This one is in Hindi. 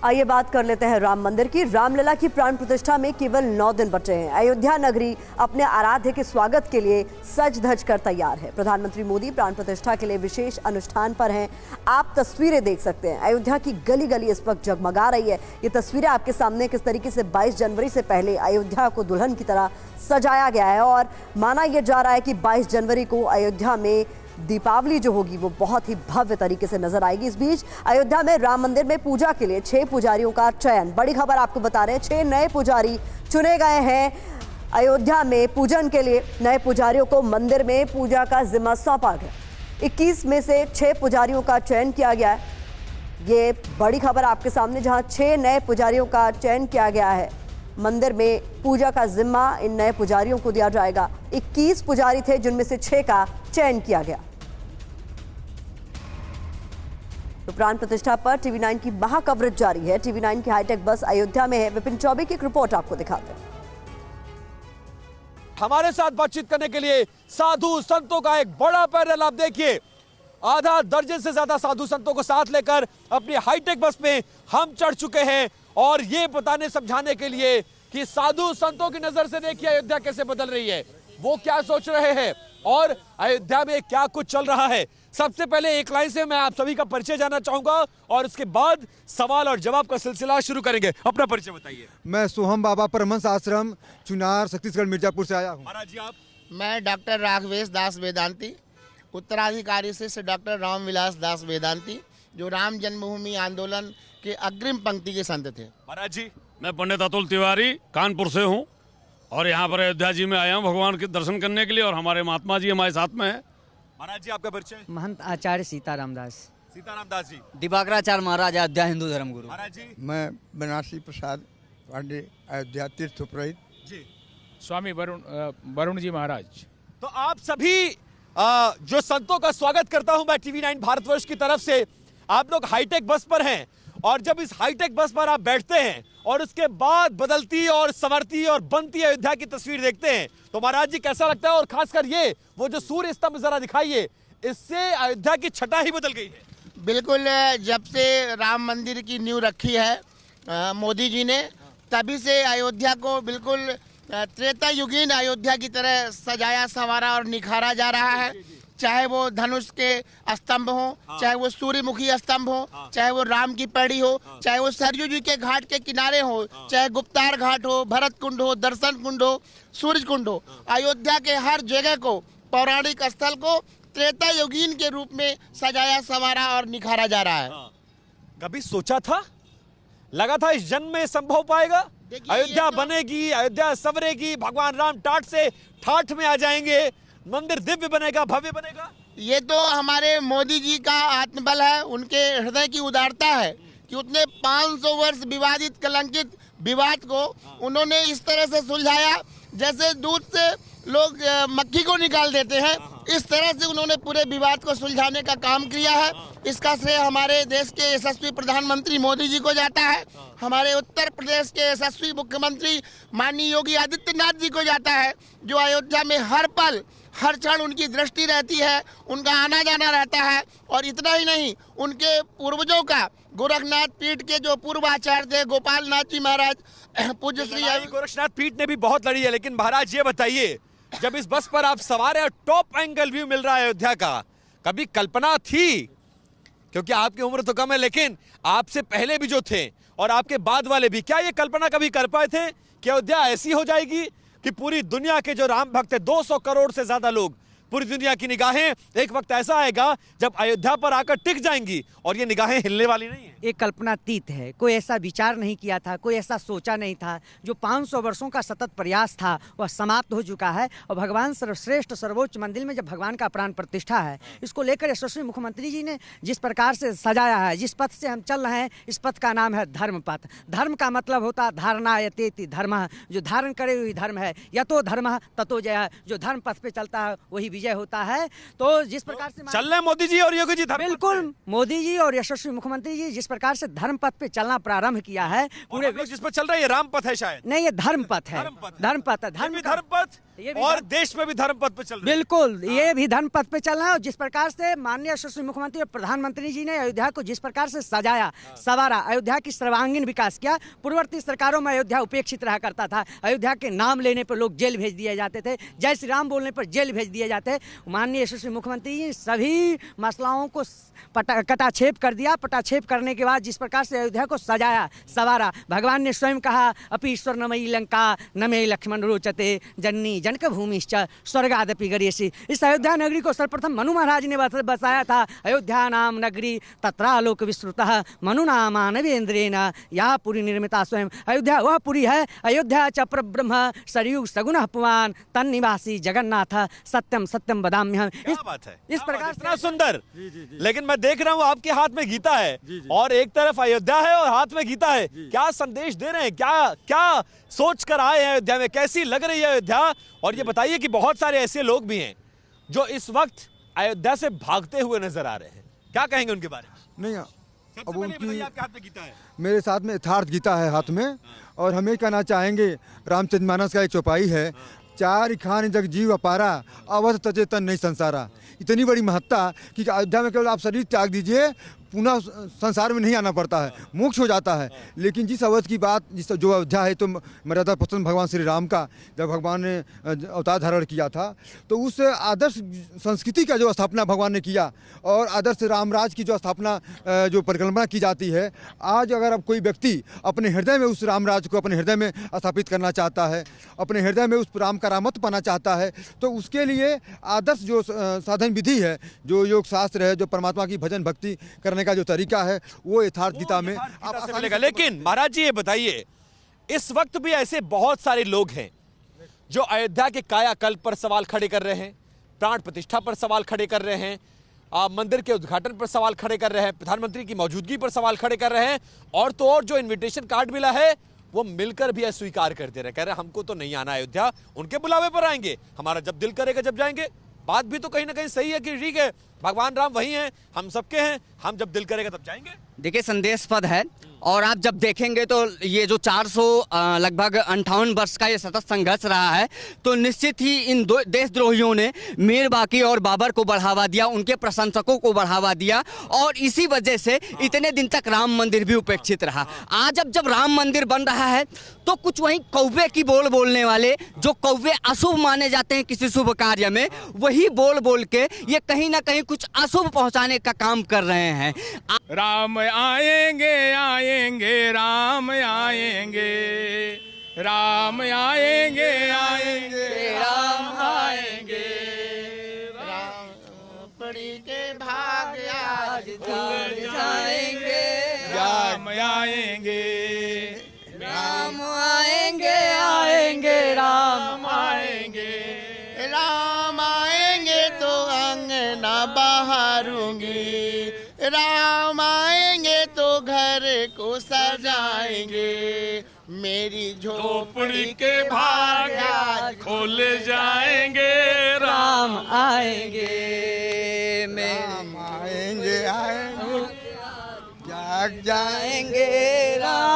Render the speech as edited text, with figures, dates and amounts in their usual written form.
आइए बात कर लेते हैं राम मंदिर की। रामलला की प्राण प्रतिष्ठा में केवल 9 दिन बचे हैं। अयोध्या नगरी अपने आराध्य के स्वागत के लिए सज धज कर तैयार है। प्रधानमंत्री मोदी प्राण प्रतिष्ठा के लिए विशेष अनुष्ठान पर हैं। आप तस्वीरें देख सकते हैं। अयोध्या की गली गली इस वक्त जगमगा रही है। ये तस्वीरें आपके सामने किस तरीके से 22 जनवरी से पहले अयोध्या को दुल्हन की तरह सजाया गया है और माना यह जा रहा है कि 22 जनवरी को अयोध्या में दीपावली जो होगी वो बहुत ही भव्य तरीके से नजर आएगी। इस बीच अयोध्या में राम मंदिर में पूजा के लिए 6 पुजारियों का चयन। बड़ी खबर आपको बता रहे हैं, 6 नए पुजारी चुने गए हैं। अयोध्या में पूजन के लिए नए पुजारियों को मंदिर में पूजा का जिम्मा सौंपा गया। 21 में से 6 पुजारियों का चयन किया गया है। ये बड़ी खबर आपके सामने, जहां 6 नए पुजारियों का चयन किया गया है। मंदिर में पूजा का जिम्मा इन नए पुजारियों को दिया जाएगा। 21 पुजारी थे जिनमें से 6 का चयन किया गया। तो प्राण प्रतिष्ठा पर टीवी9 की महा कवरेज जारी है। टीवी9 की हाईटेक बस अयोध्या में है। विपिन चौबे की एक रिपोर्ट आपको दिखाते हैं। हमारे साथ बातचीत करने के लिए साधु संतों का एक बड़ा पैनल आप देखिए। आधा दर्जन से ज्यादा साधु संतों को साथ लेकर अपनी हाईटेक बस में हम चढ़ चुके हैं और ये बताने समझाने के लिए कि साधु संतों की नजर से देखिए अयोध्या कैसे बदल रही है, वो क्या सोच रहे हैं और अयोध्या में क्या कुछ चल रहा है। सबसे पहले एक लाइन से मैं आप सभी का परिचय जानना चाहूंगा और उसके बाद सवाल और जवाब का सिलसिला शुरू करेंगे। अपना परिचय बताइए। मैं सोहम बाबा परमहंस आश्रम चुनार छत्तीसगढ़ मिर्जापुर से आया हूँ। महाराज जी आप? मैं डॉक्टर राघवेश दास वेदांती, उत्तराधिकारी से डॉक्टर रामविलास दास वेदांती, जो राम जन्मभूमि आंदोलन के अग्रिम पंक्ति के संत थे। महाराज जी? मैं पंडित अतुल तिवारी कानपुर से हूँ और यहाँ पर अयोध्या जी में आया हूँ भगवान के दर्शन करने के लिए और हमारे महात्मा जी हमारे साथ में है। महाराज जी आपका परिचय? महंत आचार्य सीताराम दास। सीताराम दास जी। दिवाकराचार्य महाराज अयोध्या हिंदू धर्म गुरु। महाराज जी? मैं बनारसी प्रसाद पांडे अयोध्या तीर्थ पुरोहित जी। स्वामी वरुण जी महाराज। तो आप सभी जो संतों का स्वागत करता हूं मैं टीवी9 भारतवर्ष की तरफ से। आप लोग हाईटेक बस पर हैं और जब इस हाईटेक बस पर आप बैठते हैं और उसके बाद बदलती और संवरती और बनती अयोध्या की तस्वीर देखते हैं तो महाराज जी कैसा लगता है? और खासकर ये वो जो सूर्य स्तंभ जरा दिखाइए, इससे अयोध्या की छटा ही बदल गई है। बिल्कुल, जब से राम मंदिर की नींव रखी है मोदी जी ने, तभी से अयोध्या को बिल्कुल त्रेता युगीन अयोध्या की तरह सजाया संवारा और निखारा जा रहा है। चाहे वो धनुष के स्तंभ हो, चाहे वो सूर्यमुखी स्तंभ हो, चाहे वो राम की पैड़ी हो, चाहे वो सरयू जी के घाट के किनारे हो, चाहे गुप्तार घाट हो, भरत कुंड हो, दर्शन कुंड हो, सूरज कुंड हो, अयोध्या के हर जगह को, पौराणिक स्थल को त्रेता युगीन के रूप में सजाया संवारा और निखारा जा रहा है। कभी सोचा था, लगा था इस जन्म में संभव पाएगा? अयोध्या बनेगी, अयोध्या संवरेगी, भगवान राम टाट से ठाठ में आ जाएंगे, मंदिर दिव्य बनेगा, भव्य बनेगा। ये तो हमारे मोदी जी का आत्मबल है, उनके हृदय की उदारता है कि उतने 500 वर्ष विवादित कलंकित विवाद को उन्होंने इस तरह से सुलझाया जैसे दूध से लोग मक्खी को निकाल देते हैं। इस तरह से उन्होंने पूरे विवाद को सुलझाने का काम किया है। इसका श्रेय हमारे देश के यशस्वी प्रधानमंत्री मोदी जी को जाता है, हमारे उत्तर प्रदेश के यशस्वी मुख्यमंत्री माननीय योगी आदित्यनाथ जी को जाता है, जो अयोध्या में हर पल हर क्षण उनकी दृष्टि रहती है, उनका आना जाना रहता है। और इतना ही नहीं, उनके पूर्वजों का गोरखनाथ पीठ के जो पूर्व आचार्य थे गोपाल नाथ जी महाराज, पूज्य श्री गोरखनाथ पीठ ने भी बहुत लड़ी है। लेकिन महाराज ये बताइए, जब इस बस पर आप सवार हैं, टॉप एंगल व्यू मिल रहा है अयोध्या का, कभी कल्पना थी, क्योंकि आपकी उम्र तो कम है लेकिन आपसे पहले भी जो थे और आपके बाद वाले भी, क्या ये कल्पना कभी कर पाए थे कि अयोध्या ऐसी हो जाएगी कि पूरी दुनिया के जो राम भक्त है, 200 करोड़ से ज्यादा लोग, पूरी दुनिया की निगाहें एक वक्त ऐसा आएगा जब अयोध्या पर आकर टिक जाएंगी और ये निगाहें हिलने वाली नहीं है? एक कल्पनातीत है। कोई ऐसा विचार नहीं किया था, कोई ऐसा सोचा नहीं था। जो 500 वर्षों का सतत प्रयास था वह समाप्त हो चुका है और भगवान सर्वश्रेष्ठ सर्वोच्च मंदिर में जब भगवान का प्राण प्रतिष्ठा है, इसको लेकर यशस्वी मुख्यमंत्री जी ने जिस प्रकार से सजाया है, जिस पथ से हम चल रहे हैं, इस पथ का नाम है धर्म पथ। धर्म का मतलब होता धारणा यतेति धर्म, जो धारण करे वही धर्म है। यतो धर्म ततो जय, जो धर्म पथ पे चलता है वही विजय विजय होता है। तो जिस प्रकार से चल रहे हैं मोदी जी और योगी जी धर्म पथ बिल्कुल मोदी जी और यशस्वी मुख्यमंत्री जी जिस प्रकार से धर्म पथ पे चलना प्रारंभ किया है, पे। पूरे और हम लोग जिस पर चल रहे हैं ये राम पथ है शायद। नहीं, ये धर्म पथ है, धर्म पथ है। धर्म पथ है, ये भी का- धर्म पथ ये भी और धर्म- देश में भी धर्म पथ पे चल रहे हैं। बिल्कुल ये भी धर्म पथ पे चल रहा है। और जिस प्रकार से माननीय यशस्वी मुख्यमंत्री और प्रधानमंत्री जी ने अयोध्या को जिस प्रकार से सजाया सवारा, अयोध्या की सर्वांगीण विकास किया। पूर्ववर्ती सरकारों में अयोध्या उपेक्षित रहा करता था, अयोध्या के नाम लेने पर लोग जेल भेज दिए जाते थे, जय श्री राम बोलने पर जेल भेज दिए जाते। माननीय यशस्वी मुख्यमंत्री जी सभी मसलाओं को कटाक्षेप कर दिया। पटाक्षेप करने के बाद जिस प्रकार से अयोध्या को सजाया सवारा, भगवान ने स्वयं कहा अपि ईश्वर नमयी लंका नमे लक्ष्मण रोचते जननी जनक भूमिश्च स्वर्गादपि गरीयसी। इस अयोध्या नगरी को सर्वप्रथम मनु महाराज ने बसाया था। अयोध्या नाम नगरी तत्रालोक विस्तृतः मनुना मानवेन्द्रेण या पुरी निर्मिता स्वयं। अयोध्या वह पुरी है, अयोध्या च परब्रह्म सरयू सगुणः पुमान् तन्निवासी जगन्नाथ सत्यम सत्यम वदाम्यहम्। क्या बात है, इस प्रकार से इतना सुंदर। लेकिन मैं देख रहा हूँ आपके हाथ में गीता है और एक तरफ अयोध्या है और हाथ में गीता है। क्या संदेश दे रहे हैं, क्या क्या सोच कर आए हैं अयोध्या में, कैसी लग रही है अयोध्या? और ये बताइए कि बहुत सारे ऐसे लोग भी हैं जो इस वक्त अयोध्या से भागते हुए नजर आ रहे हैं, क्या कहेंगे उनके बारे में? नहीं, सबसे अब पहले उनकी बताइए आपके हाथ में गीता है। मेरे साथ में यथार्थ गीता है हाथ में, और हमें कहना चाहेंगे रामचरितमानस का एक चौपाई है, चार खान जग जीव अपारा अवध तजे तन नहीं संसारा। इतनी बड़ी महत्ता कि अयोध्या में केवल आप शरीर त्याग दीजिए, पुनः संसार में नहीं आना पड़ता है, मोक्ष हो जाता है। लेकिन जिस अवध की बात, जिस जो अयोध्या है तो मर्यादा पुरुषोत्तम भगवान श्री राम का जब भगवान ने अवतार धारण किया था तो उस आदर्श संस्कृति का जो स्थापना भगवान ने किया और आदर्श रामराज की जो स्थापना जो परिकल्पना की जाती है, आज अगर अब कोई व्यक्ति अपने हृदय में उस रामराज को अपने हृदय में स्थापित करना चाहता है, अपने हृदय में उस राम का रामत्व पाना चाहता है, तो उसके लिए आदर्श जो साधन विधि है, जो योग शास्त्र है, जो परमात्मा की भजन भक्ति करने का जो तरीका है, वो यथार्थ गीता में आप से मिलेगा। लेकिन महाराज जी ये बताइए, इस वक्त भी ऐसे बहुत सारे लोग हैं जो अयोध्या के कायाकल्प पर सवाल खड़े कर रहे हैं, प्राण प्रतिष्ठा पर सवाल खड़े कर रहे हैं, मंदिर के उद्घाटन पर सवाल खड़े कर रहे हैं, प्रधानमंत्री की मौजूदगी पर सवाल खड़े कर रहे हैं, और तो और जो इन्विटेशन कार्ड मिला है वो मिलकर भी अस्वीकार कर दे रहे हैं, कह रहे हैं हमको तो नहीं आना अयोध्या, उनके बुलावे पर आएंगे, हमारा जब दिल करेगा जब जाएंगे। बात भी तो कहीं ना कहीं सही है कि ठीक है भगवान राम वही हैं, हम सबके हैं, हम जब दिल करेगा तब जाएंगे। देखिए संदेशपद है, और आप जब देखेंगे तो ये जो 400 लगभग 58 वर्ष का ये सतत संघर्ष रहा है, तो निश्चित ही इन देशद्रोहियों ने मीर बाकी और बाबर को बढ़ावा दिया, उनके प्रशंसकों को बढ़ावा दिया, और इसी वजह से इतने दिन तक राम मंदिर भी उपेक्षित रहा। आज अब जब राम मंदिर बन रहा है तो कुछ वहीं कौवे की बोल बोलने वाले, जो कौवे अशुभ माने जाते हैं किसी शुभ कार्य में, वही बोल बोल के ये कहीं ना कहीं कुछ अशुभ पहुंचाने का काम कर रहे हैं। राम आएंगे आएंगे राम आएंगे, राम आएंगे आएंगे राम आएंगे, पड़ी के भाग आज खुल जाएंगे, राम आएंगे, राम आएंगे आएंगे राम आएंगे, राम आएंगे तो अंगना बहारूंगी, राम आएंगे तो घर को सजाएंगे, मेरी झोपड़ी के भाग आज खोल जाएंगे, राम आएंगे राम आएंगे आएंगे जाग जाएंगे राम